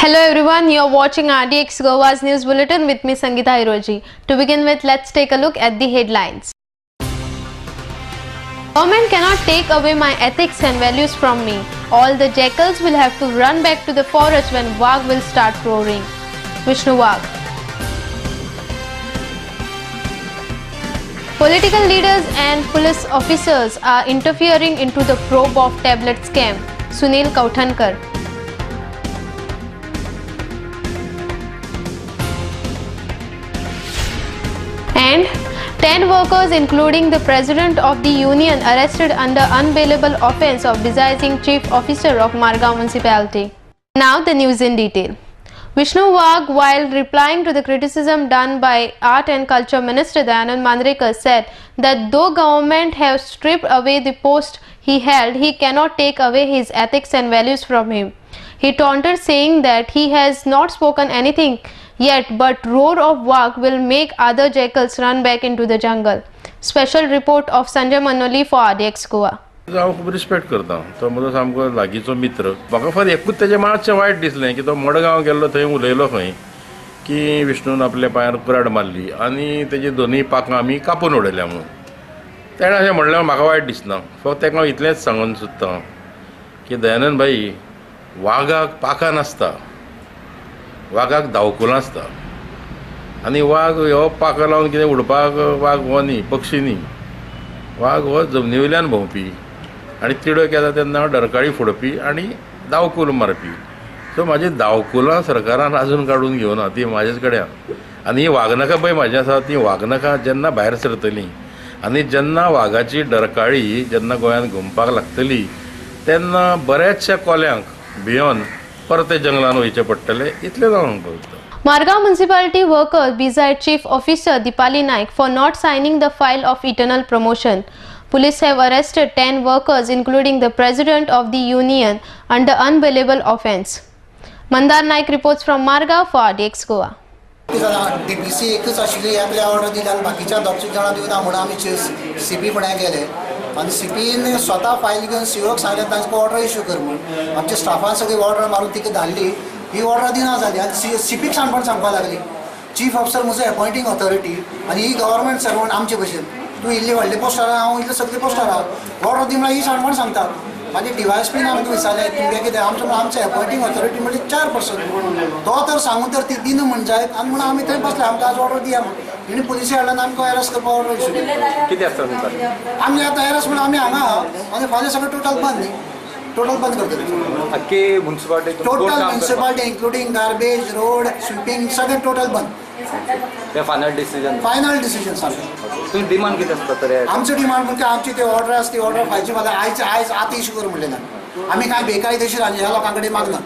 Hello everyone, you are watching RDX Goa's news bulletin with me Sangeeta Hiroji. To begin with, let's take a look at the headlines. Government cannot take away my ethics and values from me. All the jackals will have to run back to the forest when Wagh will start roaring. Vishnu Wagh. Political leaders and police officers are interfering into the probe of tablet scam. Sunil Kauthankar. And 10 workers including the president of the union arrested under unbailable offence of disguising chief officer of Margao municipality. Now the news in detail. Vishnu Wagh, while replying to the criticism done by Art and Culture Minister Dayanand Mandrekar, said that though government have stripped away the post he held, he cannot take away his ethics and values from him. He taunted, saying that he has not spoken anything yet, but roar of Wagh will make other jackals run back into the jungle. Special report of Sanjay Manoli for RDX Goa. हांव खूब respect करता तो म्हजो सामको लागींचो मित्र म्हाका फक्त एकूच तेजें मातशें वायट दिसलें की तो मडगांव गेल्लो थंय उलयलो खंय की विष्णून आपल्या पांयार कुराड मारली आनी तेजी दोनूय पाखां आमी कापून उडयल्या म्हणून तेणें अशें म्हणलें म्हाका वायट दिसना फक्त ताका हांव इतलेंच सांगून सोदतां की दयानंद भाई वागाक पाखां नासता वागाक धांवकुलां आसता आनी वाग हो पाखां लावन कितें उडपाक वाग हो न्ही पक्षी न्ही वाग हो जमनी वयल्यान भोंवपी आनी तिडक येता तेन्ना डरकाळी फोडपी आनी धांवकूल मारपी सो म्हाजी धांवकुलां सरकारान आजून काडून घेवना ती म्हाजेच कडेन आनी ही वागनाका पळय म्हाजी आसा ती वागनाका जेन्ना भायर सरतलीं आनी जेन्ना वागाची डरकाळी जेन्ना गोंयांत घुमपाक लागतली तेन्ना बऱ्याचशा कोल्यांक भियोन परते जंगलान वयचें पडटलें इतलें जावन पळयता. Margao municipality workers beside Chief Officer Dipali Naik for not signing the file of eternal promotion. Police have arrested 10 workers including the president of the union under unbailable offence. Mandar Naik reports from Margao for RDX Goa. DPC एकच आशिल्ली आपल्या order दिली आनी बाकीच्या 10 जाणां दिवना म्हणून आमी CP फुड्यान गेले आनी सीपीन स्वता फायल घेवन सीओक सांगलें तांकां ऑर्डर इश्यू कर म्हणून आमच्या स्टाफान सगळी ऑर्डर मारून तिका धाडली ही ऑर्डर दिना जाली आनी सीपीक सांगपाक लागली चीफ ऑफिसर म्हजो अपॉयंटींग ऑथॉरिटी आनी ही गव्हर्मेंट सर्वंट आमचे भशेन तूं इल्ली व्हडले पोस्टार हांव इल्ले सगळे पोस्टार ऑर्डर दी म्हळ्यार ही सांगपाक सांगता मागीर डीवायएसपीन आमकां विचारलें तुमगे कितें आमचे अपॉयंटींग ऑथॉरिटी म्हणजे 4% तो तर सांगून तर ती दिन म्हण जायत आनी म्हणून आमी थंय बसले आमकां आज ऑर्डर दिया म्हणून हिणी पुलिसी हाडल्यान आमकां एरेस्ट करपाक ऑर्डर इश्यू कितें आसता तुमकां आमी आतां एरेस्ट म्हणून आमी हांगा आनी फाल्यां सगळें टोटल बंद न्ही टोटल बंद करतले अख्खी municipality total municipality including garbage road sweeping सगळें टोटल बंद ते फायनल डिसिजन सारकें तुमी डिमांड कितें आसता तर आमचो डिमांड म्हणजे आमची ती ऑर्डर आसा ती ऑर्डर फायची फाल्यां आयज आतां इश्यू कर म्हणलें ना आमी कांय बेकायदेशीर ह्या लोकां कडेन मागना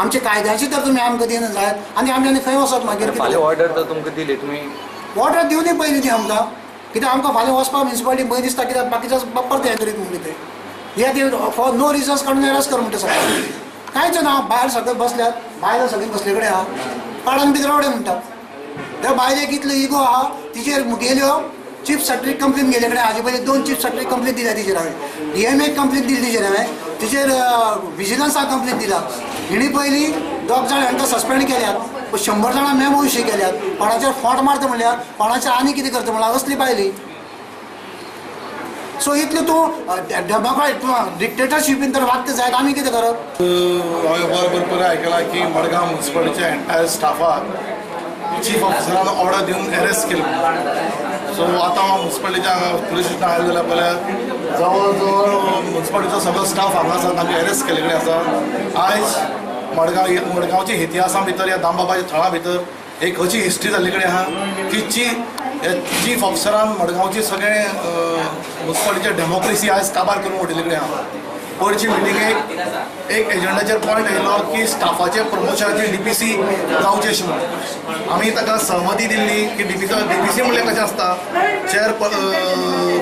आमचे कायद्याची तर तुमी आमकां दिना जायत आनी आमी खंय वचप मागीर फाल्यां ऑर्डर तर तुमकां दिली तुमी ऑर्डर दिवनी पयलीं ती आमकां कित्याक आमकां फाल्यां वचपाक म्युनिसिपालिटी भंय दिसता कित्याक बाकीच्या परत हें करीत म्हणून ते हे ती फॉर नो रिजन्स काडून एरेस्ट कर म्हणटा सगळें कांयच ना भायर सगळे बसल्यात बायलो सगळीं बसले कडेन आहा पाडान भितर रोवडे म्हणटात त्या बायलेक इतलो इगो आहा तिचेर गेल्यो चीफ सेक्रेटरी कंप्लेन गेले कडेन हाजे पयलीं 2 चीफ सेक्रेटरी कंप्लेन दिल्या तिचेर हांवें DMA कंप्लेन दिली तिचेर हांवें तिचेर विजिलन्साक कंप्लेन दिला हिणी पयलीं 2 जाण हांकां सस्पेंड केल्यात 100 जाणां मेमो इश्यू केल्यात कोणाचेर फोट मारता म्हणल्यार कोणाचेर आनी कितें करता म्हणल्यार असली बायली सो इतले तूं डिक्टेटरशिपीन तर वागता जायत आमी कितें करप हांवें बरोबर आयकलां की मडगांव म्युनिसिपालिटीच्या एंटायर स्टाफाक चीफ ऑफिसरान ऑर्डर दिवन एरेस्ट केलें सो आतां हांव म्युनिसिपालिटीच्या पुलीस स्टेशनार आयलो जाल्यार पळय जवळ जवळ म्युनिसिपालिटीचो सगळो स्टाफ हांगा आसा तांकां एरेस्ट केले कडेन आसा आयज मडगांवच्या इतिहासा भितर ह्या दामबाबाच्या थळा भितर एक अशी हिस्ट्री जाल्ली कडेन आहा की चीफ ऑफिसरान मडगांवची सगळें म्युनिसिपालिटीचें डेमोक्रेसी आयज काबार करून उडयले कडेन आहा पयरची मिटिंगेक एक एजंडाचेर पॉयंट आयलो की स्टाफाचे प्रमोशनाचे DPC जावचे अशें म्हणून आमी ताका सहमती दिल्ली की DPC म्हणल्यार कशें आसता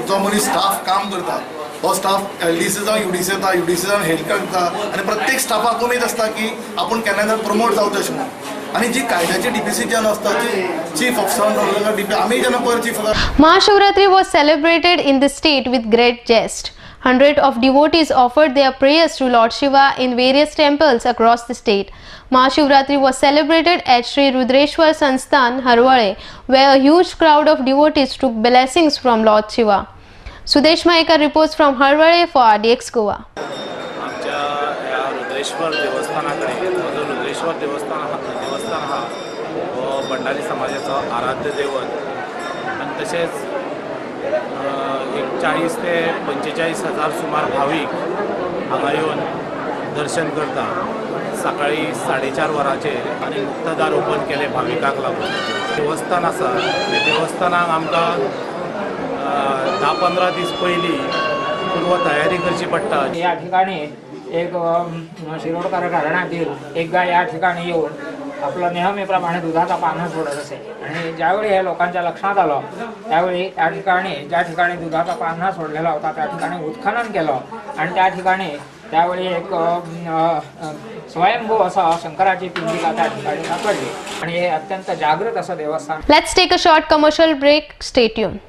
जो मनीस स्टाफ काम करता हो स्टाफ LDC जावं UDC येता UDC जावन हेल्थ करता आनी प्रत्येक स्टाफाक उमेद आसता की आपूण केन्ना प्रमोट जावचें अशें म्हणून आनी जी कायद्याची DPC जेन्ना आसता ती चीफ ऑफिसरान आमी जेन्ना पयर chief Mahashivratri was celebrated in the state with great jest. Hundreds of devotees offered their prayers to Lord Shiva in various temples across the state. Mahashivratri was celebrated at Sri Rudreshwar Sansthan, Harwale, where a huge crowd of devotees took blessings from Lord Shiva. Sudesh Mahekar reports from Harwale for RDX Goa. आमच्या या रुद्रेश्वर देवस्थानाकडे जो रुद्रेश्वर देवस्थान हा हो भंडारी समाजाचं आराध्य दैवत आणि तसेच 40 ते 45 हजार सुमार भाविक हांगा येवन दर्शन करता. सकाळी 4:30 वरांचेर आनी मुक्तदार ओपन केले भाविकांक लागून. देवस्थान आसा त्या देवस्थानाक आमकां 10-15 दीस पयलीं पूर्व तयारी करची पडटा. या ठिकाणी एक शिरोडकर घराण्यातील एक गाय या ठिकाणी येऊन आपलं नेहमीप्रमाणे दुधाचा पान्हा सोडत असे आणि ज्यावेळी हे लोकांच्या लक्षात आलं त्यावेळी त्या ठिकाणी ज्या ठिकाणी दुधाचा पान्हा सोडलेला होता त्या ठिकाणी उत्खनन केलं आणि त्या ठिकाणी त्यावेळी एक स्वयंभू असं शंकराची पिंडिका त्या ठिकाणी सापडली आणि हे अत्यंत जागृत असं देवस्थान. Let's take a short commercial break. Stay tuned.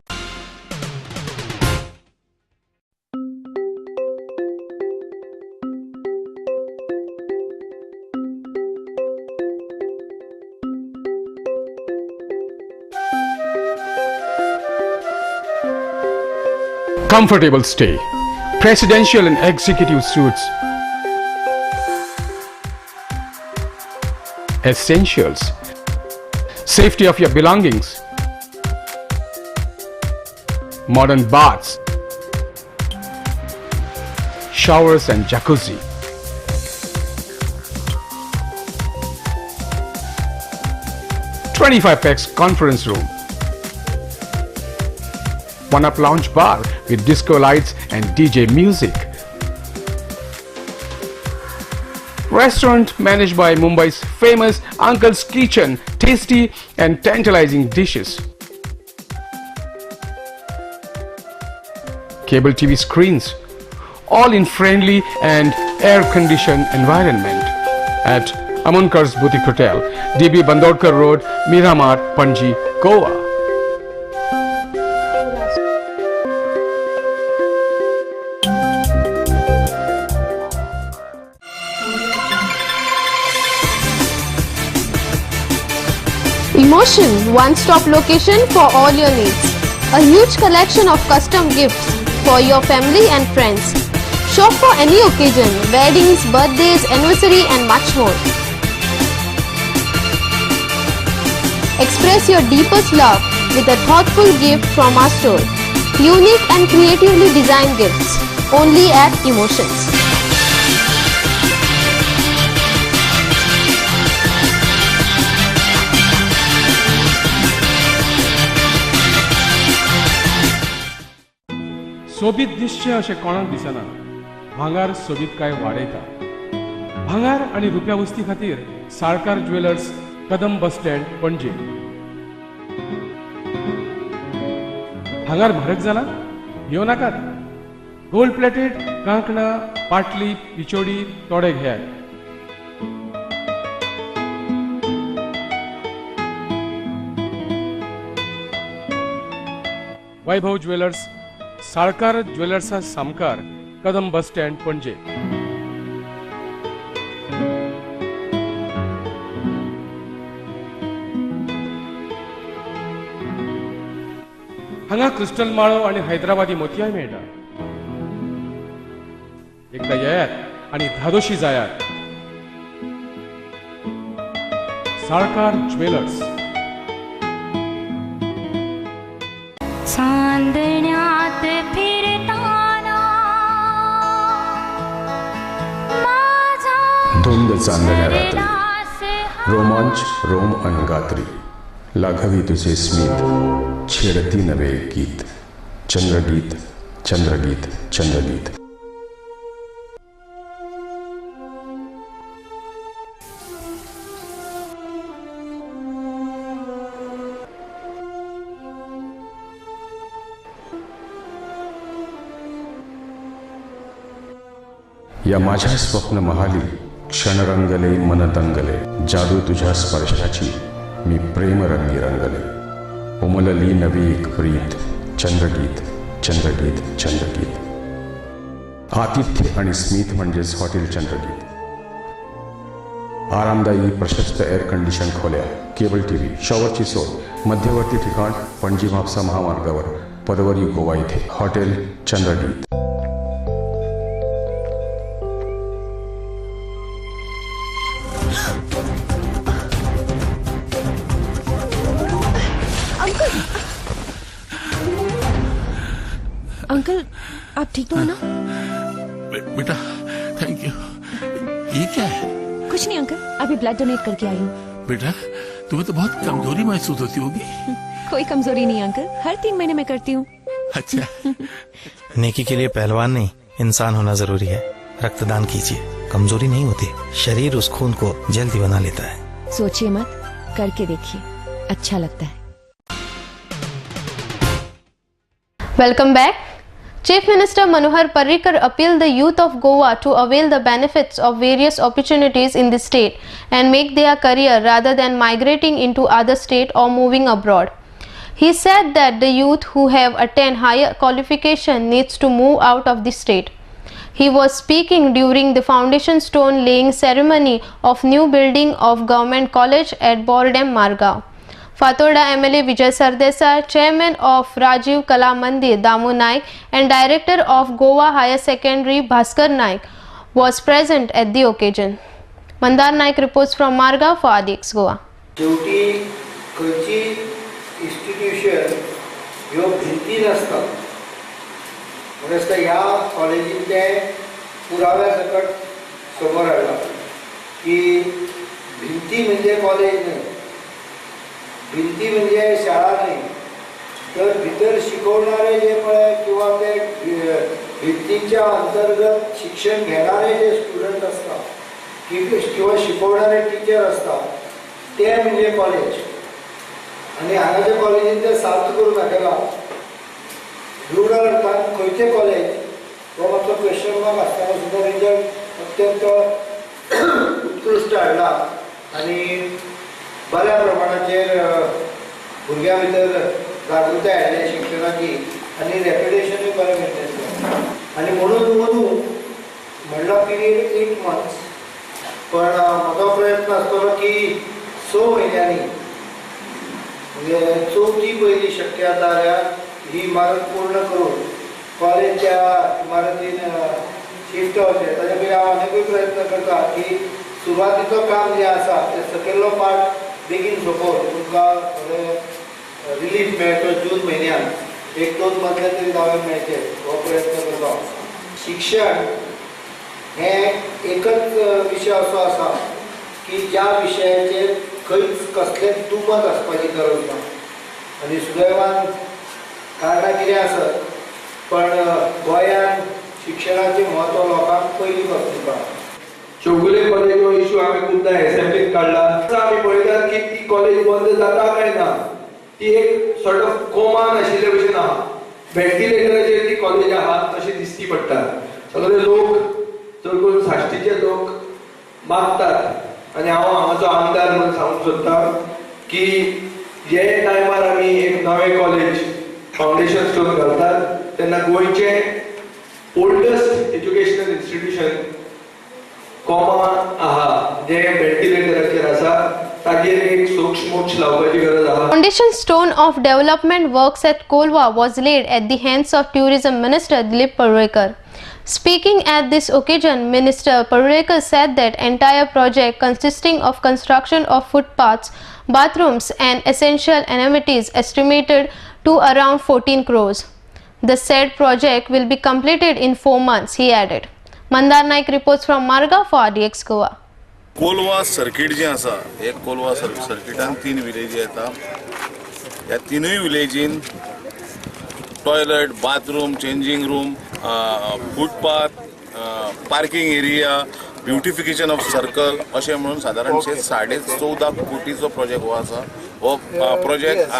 Comfortable stay, presidential and executive suites, essentials, safety of your belongings, modern baths, showers and jacuzzi, $25 conference room, one-up lounge bar with disco lights and DJ music. Restaurant managed by Mumbai's famous Uncle's Kitchen, tasty and tantalizing dishes. Cable TV screens, all in friendly and air-conditioned environment at Amunkar's Boutique Hotel, DB Bandodkar Road, Miramar, Panji, Goa. Emotion, one-stop location for all your needs. A huge collection of custom gifts for your family and friends. Shop for any occasion, weddings, birthdays, anniversary and much more. Express your deepest love with a thoughtful gift from our store. Unique and creatively designed gifts, only at Emotions. सोबीत दिसचे अशें कोणाक दिसना. भांगार सोबीत काय वाडयता. भांगार आनी रुप्या वस्ती खातीर Salkar jewellers, Kadam bus stand, पणजे. भांगार म्हारग जाला? घेव नाकात. गोल्ड प्लेटेड कांकणां, पाटली, पिचोडी तोडे घेयात. वैभव ज्वेलर्स, साळकार ज्वेलर्सा सामकार, कदम बस स्टँड, पणजे. हांगा क्रिस्टल माळो आणि हैदराबादी मोतयाय मेळटा. एकदा येयात आणि धादोशी जायात. साळकार ज्वेलर्स. चांदण्यात फिरताना धुंद चांदण्या रात्री, रोमांच रोम अनगात्री, लाघवी तुझे स्मित, छेडती नवे गीत, चंद्रगीत चंद्रगीत चंद्रगीत. या माझ्या स्वप्न महाली क्षण रंगले मन तंगले, जादू तुझ्या स्पर्शाची मी प्रेम रंगी रंगले. उमलली नवी एक प्रीत, चंद्रगीत चंद्रगीत चंद्रगीत. आतिथ्य आणि स्मित म्हणजेच हॉटेल चंद्रगीत. आरामदायी प्रशस्त एअर कंडिशन खोल्या, केबल टीव्ही, शॉवरची सोय, मध्यवर्ती ठिकाण पणजी म्हापसा महामार्गावर पदवरी गोवा इथे हॉटेल चंद्रगीत. अंकल आप ठीक तो हो ना? बेटा थैंक यू. ये क्या है? कुछ नहीं अंकल, अभी ब्लड डोनेट करके आई हूँ. बेटा तुम्हें तो बहुत कमजोरी महसूस होती होगी. कोई कमजोरी नहीं अंकल, हर 3 महीने में करती हूँ. अच्छा. नेकी के लिए पहलवान नहीं इंसान होना जरूरी है. रक्तदान कीजिए, कमजोरी नहीं होती, शरीर उस खून को जल्दी बना लेता है. सोचिए मत, करके देखिए, अच्छा लगता है. Welcome back. Chief Minister Manohar Parrikar appealed the youth of Goa to avail the benefits of various opportunities in the state and make their career rather than migrating into other state or moving abroad. He said that the youth who have attained higher qualification needs to move out of the state. He was speaking during the foundation stone laying ceremony of new building of Government College at Bordem, Margao. Fatoda MLA Vijay Sardesai, Chairman of Rajiv Kala Mandir Damu Naik and Director of Goa Higher Secondary Bhaskar Naik was present at the occasion. Mandar Naik reports from Margao for ADX Goa. शेवटी खंयची institution ह्यो भिंती नासता म्हणून ह्या कॉलेजीन ते पुराव्या सकट समोर हाडला की भिंती म्हणजे कॉलेज न्हय, भिंती म्हणजे शाळा नाही, तर भितर शिकवणारे जे पळय किंवा ते भिंतीच्या अंतर्गत शिक्षण घेणारे जे स्टुडंट असतात किंवा शिकवणारे टीचर असतात ते म्हणजे कॉलेज. आणि हांगाच्या कॉलेजीन ते सार्थ करून दाखयला. रुरल अर्थान खंयचें कॉलेज हो मातसो क्वेश्चन मार्क आसतना सुद्दां रिजल्ट अत्यंत उत्कृश्ट हाडला आणि बऱ्या प्रमाणाचेर भुरग्यां भितर जागृताय हाडल्या शिक्षणाची आनी रेप्युटेशनूय बरें मेंटेन केलें. आनी म्हणून म्हणला पिरियड 8 months, पण म्हजो प्रयत्न आसतलो की 6 म्हयन्यांनी म्हणजे चवथी पयली शक्यता जाल्यार ही इमारत पूर्ण करून कॉलेजच्या इमारतीन शिफ्ट जावचें. ताचे पयलीं हांव आनीकूय प्रयत्न करता की सुरवातीचो काम जे आसा ते सकयल्लो पार्ट बेगीन सोंपोवन तुमकां रिलीफ मेळटो. जून म्हयन्यान 1-2 मदले तरी जावं मेळचे हो प्रयत्न करता. शिक्षण हे एकच विशय असो आसा की ज्या विशयाचेर खंयच कसलेंच दुमत आसपाची गरज ना. आनी सुदैवान कारणां कितें आसत पण गोंयांत शिक्षणाचें म्हत्व लोकांक पयलीं पासून कळ्ळां. चौगुले कॉलेज हो इश्यू आम्ही खुद्द असेंब्लीत काढला. आम्ही पळयतात की ती कॉलेज बंद जाता काय ना, ती एक सॉर्ट ऑफ कोमान आशिल्ले भशेन आहा. व्हेंटिलेटराचेर ती कॉलेज आहा तशी दिसती पडटा. सगळे लोक चड करून साश्टीचे लोक मागतात आनी हांव हांगाचो आमदार म्हणून सांगूंक सोदता की जे टायमार आमी एक नवें कॉलेज फावंडेशन स्टोन घालतात तेन्ना गोंयचे ओल्डस्ट एज्युकेशनल इन्स्टिट्यूशन कोमा आहा जे व्हेंटिलेटराचेर आसा ताजेर एक सोक्ष लावपाची गरज आहा. Foundation stone of development works at Kolwa was laid at the hands of Tourism Minister Dilip Parwekar. Speaking at this occasion, Minister Parwekar said that entire project consisting of construction of footpaths, bathrooms and essential amenities estimated to around 14 crores. The said project will be completed in 4 months, he added. Mandar Naik reports from Margao for ADX Goa. Kolwa circuit जे आसा हे कोलवा सर्किटान 3 विलेजी येता. ह्या 3 विलेजीन toilet, bathroom, changing room, footpath, parking area, beautification of circle अशें म्हणून सादारणशे 14.5 कोटीचो project हो आसा. हो प्रोजेक्ट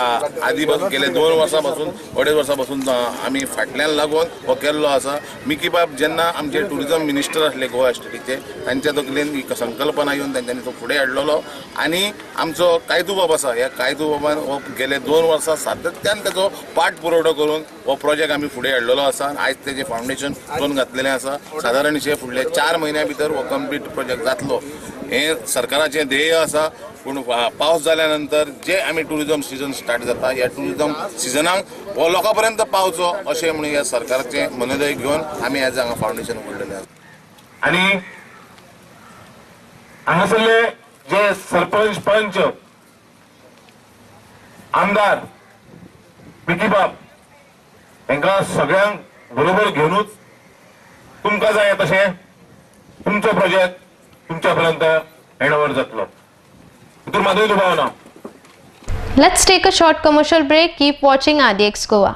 आदी गेले 2 वर्सां पासून 2.5 वर्सां पासून आमी फाटल्यान लागून हो केल्लो आसा. मिकी बाब जेन्ना आमचे टुरिजम मिनिस्टर आसले गोवा स्टेटीचे तांच्या तकलेन ही संकल्पना येवन तांच्यांनी तो फुडें हाडलेलो. आनी आमचो कायदू बाब आसा, ह्या कायदू बाबान हो गेले 2 वर्सां सातत्यान ताचो पाठ पुरवठो करून हो प्रोजेक्ट आमी फुडें हाडलेलो आसा आनी आयज तेजें फावंडेशन करून घातलेलें आसा. सादारणशे फुडले 4 म्हयन्या भितर हो कंप्लीट प्रोजेक्ट जातलो हें सरकाराचें ध्येय आसा. पूण पावस जाल्या नंतर जे आमी टुरिजम सिजन स्टार्ट जाता ह्या टुरिजम सिजनाक हो लोकां पर्यंत पावचो अशें म्हणून ह्या सरकाराचें मनोदय घेवन आमी आयज हांगा फावंडेशन उघडलेलें आसा. आनी हांगासरले जे सरपंच पंच आमदार पिकीबाब तांकां सगळ्यांक बरोबर घेवनूच तुमकां जाय तशें तुमचो प्रोजेक्ट तुमच्या पर्यंत हँडओव्हर जातलो. भितर मातूय दुबाव ना. Let's take a short commercial break. Keep watching RDX Goa.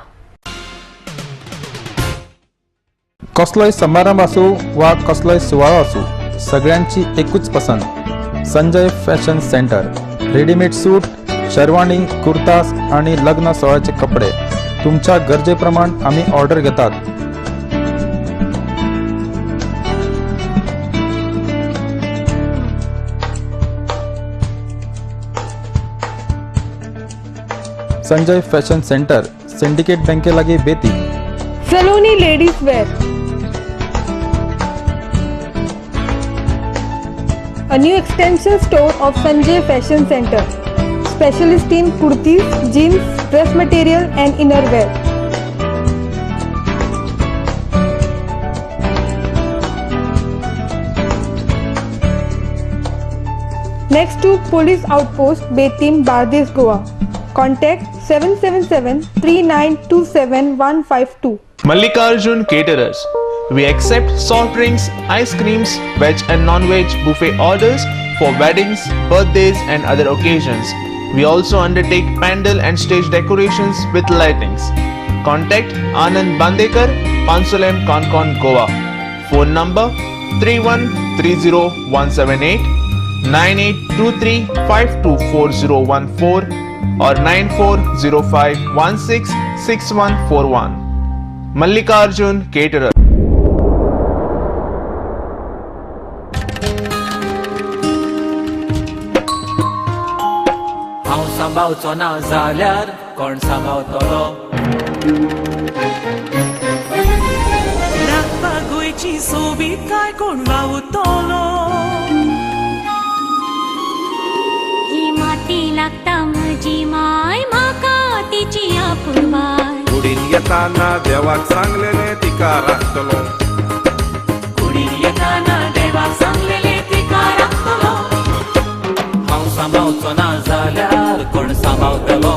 कसलोय समारंभ आसूं वा कसलोय सुवाळो आसूं सगळ्यांची एकूच पसंत संजय फॅशन सेंटर. रेडीमेड सूट, शेरवानी, कुर्तास आणि लग्न सोहळ्याचे कपडे तुमच्या गरजेप्रमाण आम्ही ऑर्डर घेतात. संजय फॅशन सेंटर, सिंडिकेट बँके लागी बेती. Saloni ladies wear, a new extension store of Sanjay Fashion Center, specialist in kurtis, jeans, dress material and innerwear. Next to Police Outpost, Betim, Bardes, Goa. Contact 777-3927-152. Mallikarjun Caterers. We accept soft drinks, ice creams, veg and non-veg buffet orders for weddings, birthdays and other occasions. We also undertake pandal and stage decorations with lightings. Contact Anand Bandekar, Pansulem, Concon, Goa. Phone number 3130-178, 9823-524014 or 9405-166141. Mallikarjun Caterer. हांव सांबाळचो ना जाल्यार कोण सांबाळतलो. राखपाक गोंयची सोबीत काय कोण वावुरतलो. ही माती लागता म्हजी माय म्हाका तिची आपुरबाय. कुडीन येताना देवाक सांगलेले तिका राखतलो. कुडीन येताना देवाक सांगलेले तिका राखतलो. हांव सांबाळचो ना जाल्यार कोण सांबाळतलो.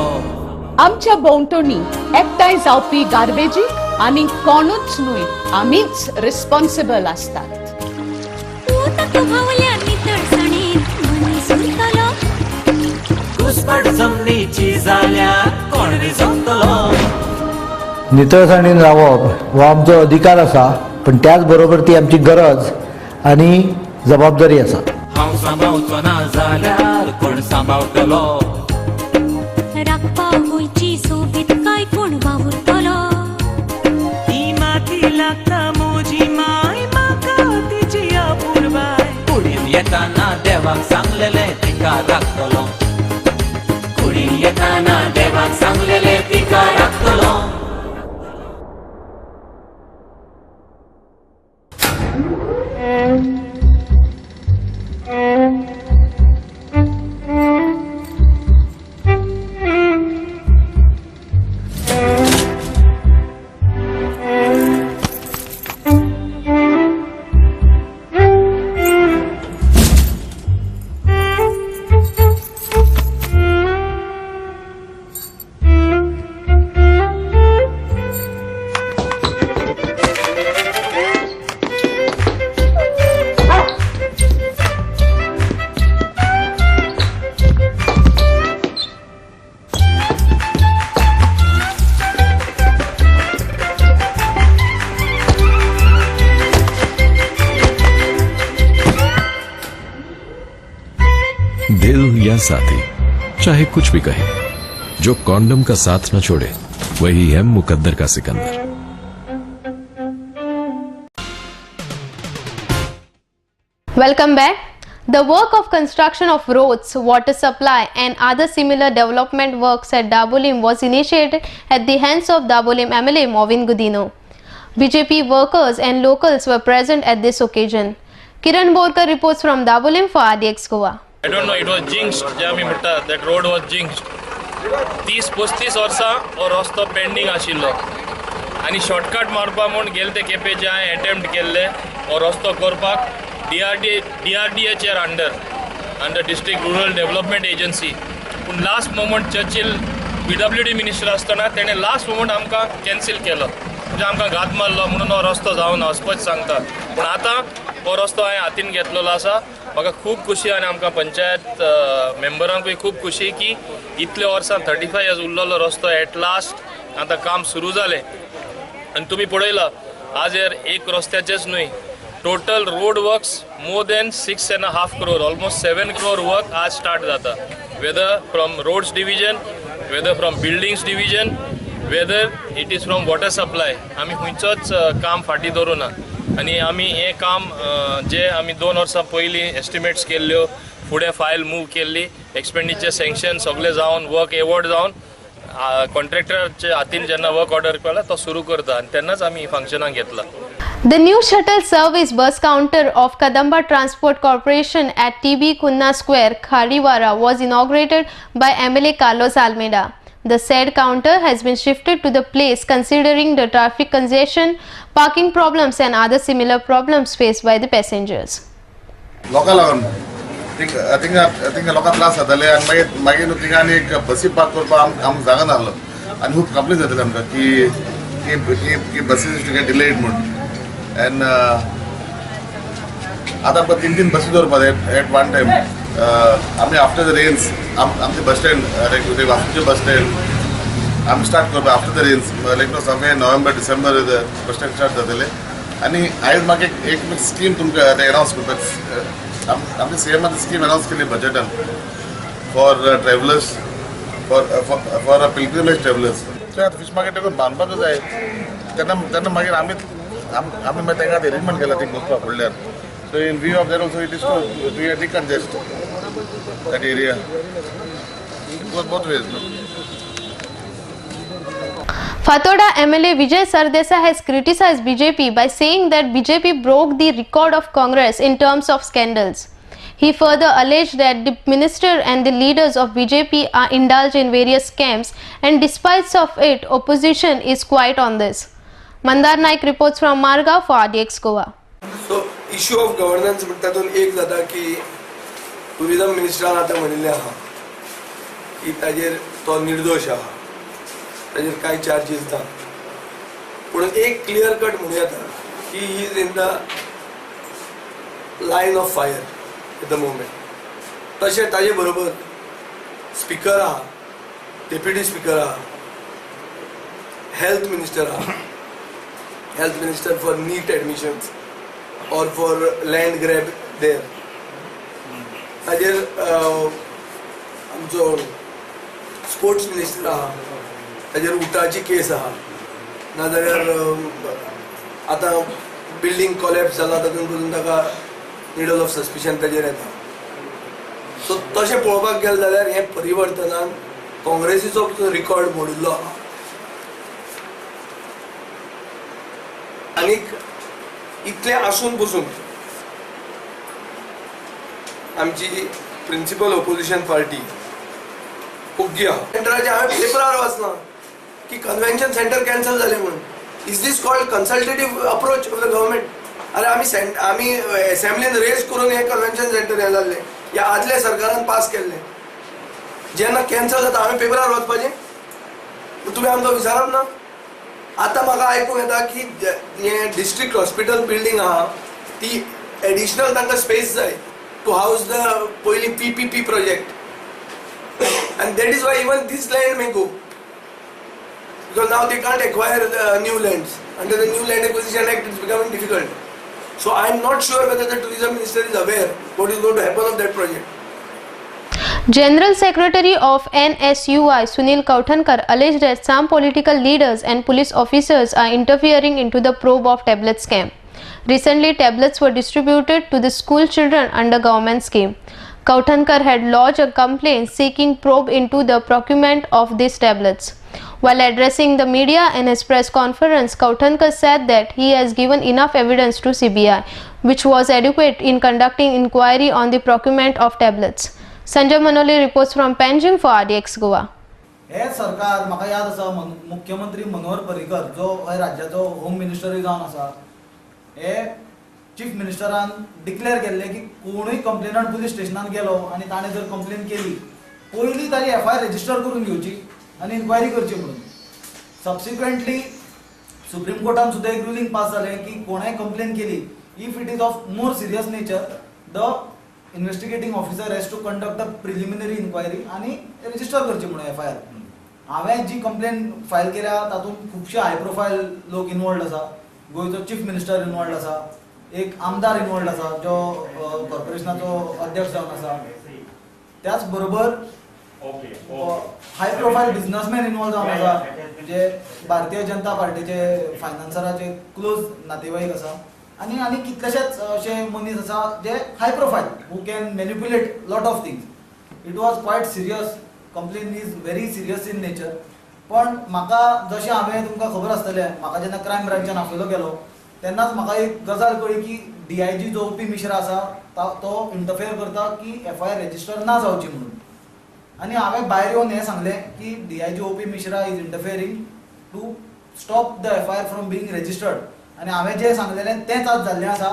आमच्या भोंवतणी एकठांय जावपी गार्बेजी आनी कोणूच न्हय आमीच रिस्पॉन्सिबल आसतात. उदक व्हांवल्या नितळसाणीत मनीस उरतलो. घुसमट जमनीची जाल्यार कोण रिजवतलो. नितळसाणीन रावप हो आमचो अधिकार आसा पण त्याच बरोबर ती आमची गरज आणि जबाबदारी आसा. हांव सांबाळचो ना जाल्यार कोण सांबाळतलो. राखपाक गोंयची सोबीत काय कोण वावुरतलो. ही माती लागता म्हजी माय म्हाका तिची आपुरबाय. कुडीन येताना देवाक सांगलेले तिका राखतलो. कुडीन येताना देवाक सांगलेले तिका राखतलो. दिल या साथी चाहे कुछ भी कहे, जो कॉन्डम का साथ न छोड़े वही है मुकद्दर का Sikandar. Welcome back. The work of construction of roads, water supply and other similar development works at Dabolim was initiated at the hands of Dabolim MLA Movin Gudino. BJP workers and locals were present at this occasion. Kiran Borkar reports from Dabolim for RDX Goa. I don't know, it was jinxed, जे आमी म्हणटा, that road was jinxed. 30-35 वर्सां हो रस्तो pending आशिल्लो आनी shortcut मारपा म्हूण गेले ते केपेचे हांवें अटेम्प्ट केल्ले हो रस्तो करपाक DRDA under district rural development agency. पूण last moment Churchill PWD minister आसतना तेणें लास्ट मोमेंट आमकां कॅन्सील केलो, म्हणजे आमकां घात मारलो म्हणून हो रस्तो जावना स्पश्ट सांगता. पूण आतां हो रस्तो हांवें हातीन घेतलेलो आसा. म्हाका खूब खुशी आनी आमकां पंचायत मेंबरांकूय खूब खुशी की इतल्या वर्सां 35 इयर्स उरलेलो रस्तो एट लास्ट आतां काम सुरू जालें. आनी तुमी पळयलां आज एक रस्त्याचेच न्हय, total road works more than 6.5 crore, almost 7 crore work आज स्टार्ट जाता. Whether from roads division, whether from buildings division, whether it is from water supply. आमी खंयचोच काम फाटी दवरुना आनी आमी हें काम जे आमी 2 वर्सां पयलीं एस्टिमेट्स केल्ल्यो, फुडें फायल मूव केल्ली, एक्सपेंडिचर सँक्शन सगळें जावन वर्क एवॉर्ड जावन कॉन्ट्रॅक्टराचे हातीन जेन्ना वर्क ऑर्डर केला तो सुरू करता आनी तेन्नाच आमी फंक्शनाक घेतला. The new shuttle service bus counter of Kadamba Transport Corporation at TB Kunna Square, Khariwara was inaugurated by MLA Carlos Almeida. The said counter has been shifted to the place considering the traffic congestion, parking problems and other similar problems faced by the passengers. लोकां लागून थिंगा लोकां त्रास जाताले आनी मागीर थिंगा एक बसी पार्क करपाक आमकां जागा नासलो आनी खूब कंप्लेन जाताली आमकां की बसीज टू गेट डिलेड म्हूण. एंड आतां आमकां 3 बसी दवरपा जाय एट वन टायम. आमी आफ्टर द रेन्स आमचे बस स्टँड वास्कोचे बस स्टँड आमी स्टार्ट करपा after the rains like no somewhere November December bus stand start जातले. आनी आयज म्हाका एक स्कीम तुमकां एनावन्स करपाक आमच्या सीएमान स्कीम अनाउन्स केली बजेटान for travellers for pilgrimage travellers. So आतां फीश मार्केट देखून बांदपाक जाय तेन्ना मागीर आमी मागीर तांकां अरेंजमेंट केला थंय बसपाक फुडल्यान. So in view of that also it is to decongest that area. It goes both ways. Fathoda MLA Vijay Sardesai has criticized BJP by saying that BJP broke the record of Congress in terms of scandals. He further alleged that the minister and the leaders of BJP are indulged in various scams and despite of it, opposition is quiet on this. Mandar Naik reports from Margao for RDX Goa. So issue of governance म्हणटातून एक जाता की tourism मिनिस्टरान आतां म्हणिल्लें आहा की ताजेर तो निर्दोश आहा, ताजेर कांय चार्जीस ना. पूण एक क्लियर कट म्हणूं येता की he is in the line of fire at the moment. तशें ताजे बरोबर स्पिकर आहा, डेप्युटी स्पिकर आहा, हेल्थ मिनिस्टर आहा, health minister for NEET admissions or for land grab there. ताजेर आमचो स्पोर्ट्स मिनिस्टर आहा, ताजेर उटाची केस आहा, नाजाल्यार आतां बिल्डींग कॉलेप्स जाला तातूंत पसून ताका मिडल ऑफ सस्पिशन ताजेर येता. सो तशें पळोवपाक गेलें जाल्यार हें परिवर्तनान काँग्रेसीचो रिकॉर्ड मोडिल्लो आहा. आनीक इतलें आसून पसून आमची प्रिंसिपल ऑपोजिशन पार्टी ओग्गी आहा. सेंटराचे हांवें पेपरार वाचलां की कन्व्हेन्शन सेंटर कॅन्सल जालें म्हणून. Is this called consultative approach of the government? अरे आमी असेंब्लीन रेज करून हें कन्व्हेन्शन सेंटर हें जाल्लें, ह्या आदल्या सरकारान पास केल्लें. जेन्ना कॅन्सल जाता हांवें पेपरार वाचपाचें, तुमी आमकां विचारप ना. आतां म्हाका आयकूंक येता की हें डिस्ट्रिक्ट हॉस्पिटल बिल्डींग आहा ती एडिशनल तांकां स्पेस जाय टू हावज द पयलीं PPP project. And that is why even this land may go, because now they can't acquire the new lands. Under the new Land Acquisition Act, it's becoming difficult. So I am not sure whether the tourism minister is aware what is going to happen of that project. General Secretary of NSUI Sunil Kauthankar alleged that some political leaders and police officers are interfering into the probe of tablet scam. Recently, tablets were distributed to the school children under government scheme. Kauthankar had lodged a complaint seeking probe into the procurement of these tablets. While addressing the media in his press conference, Kauthankar said that he has given enough evidence to CBI, which was adequate in conducting inquiry on the procurement of tablets. Sanjay Manoli reports from Panjim for RDX Goa. हे सरकार म्हाका याद आसा मुख्यमंत्री मनोहर पर्रीकर जो हे राज्याचो home मिनिस्टरूय जावन आसा हे चीफ मिनिस्टरान डिक्लेअर केल्ले की कोणूय कंप्लेनंट पुलीस स्टेशनान गेलो आनी ताणें जर कंप्लेन केली पयलीं ताणी FIR रजिस्टर करून घेवची आनी इन्क्वायरी करची म्हणून. सबसिक्वेंटली सुप्रीम कोर्टान सुद्दां एक रुलींग पास जालें की कोणेंय कंप्लेन केली if it is of more serious nature the investigating officer has to conduct a preliminary inquiry आनी रजिस्टर करची म्हणून FIR. हांवें जी कंप्लेन फायल केल्या तातूंत खुबशे हाय प्रोफायल लोक इन्वॉल्ड आसा. गोंयचो चीफ मिनिस्टर इन्वॉल्ड आसा, एक आमदार इन्वॉल्ड आसा जो कॉर्पोरेशनाचो अध्यक्ष जावन आसा, त्याच बरोबर हाय प्रोफायल बिझनेसमॅन इन्वॉल्व जावन आसा जे भारतीय जनता पार्टीचे फायनान्सराचे क्लोज नातेवाईक आसा आनी आनी कितलेशेच अशे मनीस आसा जे high profile who can manipulate lot of things. It was quite serious. Complain is very serious in nature. पण म्हाका जशें हांवें तुमकां खबर आसतलें म्हाका जेन्ना क्रायम ब्रांचान आपयलो गेलो तेन्नाच म्हाका एक गजाल कळ्ळी की DIG जो OP मिश्रा आसा तो इंटरफेयर करता की FIR रजिस्टर ना जावची म्हणून. आनी हांवें भायर येवन हें सांगलें की DIG OP Mishra is interfering to stop the FIR from being registered. आनी हांवें जें सांगलेलें तेंच आज जाल्लें आसा.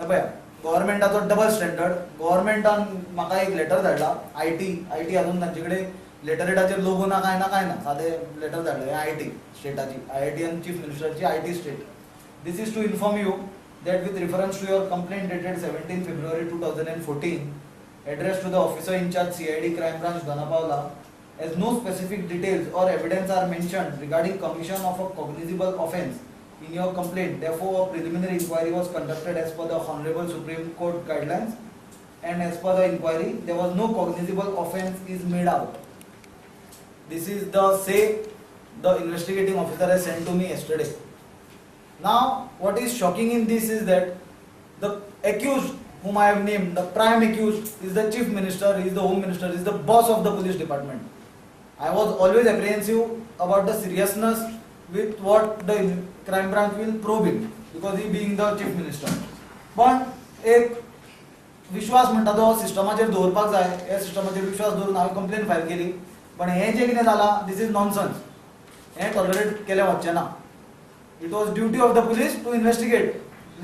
हे पळया गव्हर्मेंटाचो डबल स्टँडर्ड. गव्हर्मेंटान म्हाका एक लेटर धाडला IT हातून तांचे कडेन लेटरेटाचेर लोगो ना काय ना सादें लेटर धाडलें IT स्टेटाची IIT आनी चीफ मिनिस्टरची IT state. This is to inform you that with reference to your complaint dated 17 February 2014 addressed to the officer in charge CID crime branch Dhanapavla, as no specific details or evidence are mentioned regarding commission of a cognizable offence in your complaint, therefore a preliminary inquiry was conducted as per the Honorable Supreme Court guidelines, and as per the inquiry there was no cognizable offence is made out. This is the say the investigating officer has sent to me yesterday. Now, what is shocking in this is that the accused whom I have named, the prime accused, is the chief minister, is the home minister, is the boss of the police department. I was always apprehensive about the seriousness with what the crime branch will probe him, because he being the chief minister. पण एक विश्वास म्हणटा तो सिस्टमाचेर दवरपाक जाय. हे सिस्टमाचेर विश्वास दवरून हांवें complain file केली. पण हें जें कितें जालां दिस इज नॉनसन्स. हें टॉलरेट केलें वचचें ना. It was duty of the police to investigate.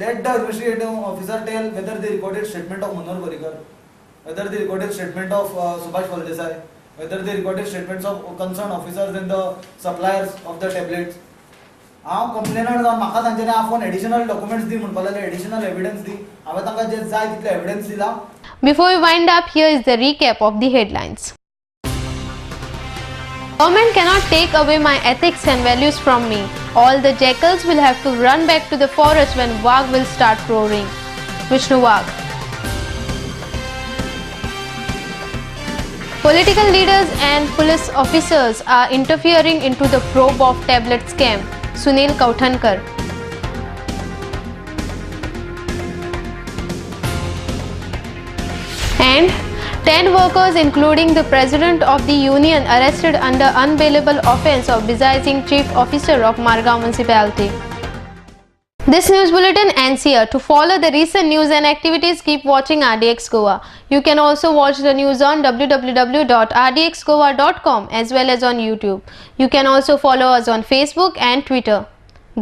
Let the investigating officer tell whether the recorded statement of Manohar Parrikar, whether the recorded statement of Subhash Valdesai, whether the recorded statements of concerned officers and the suppliers of the tablets. हांव complainant जावन म्हाका तांच्यानी आफोन additional documents दी म्हणपा लागले, additional evidence दी. हांवें तांकां जे जाय तितले एविडन्स दिला. Before we wind up, here is the recap of the headlines. Government cannot take away my ethics and values from me. All the jackals will have to run back to the forest when Wagh will start roaring. Vishnu Wagh. Political leaders and police officers are interfering into the probe of tablet scam. Sunil Kauthankar. And 10 workers including the president of the union arrested under unbailable offence of disguising chief officer of Margao municipality. This news bulletin ends here. To follow the recent news and activities, keep watching RDX Goa. You can also watch the news on www.rdxgoa.com as well as on YouTube. You can also follow us on Facebook and Twitter.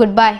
Goodbye.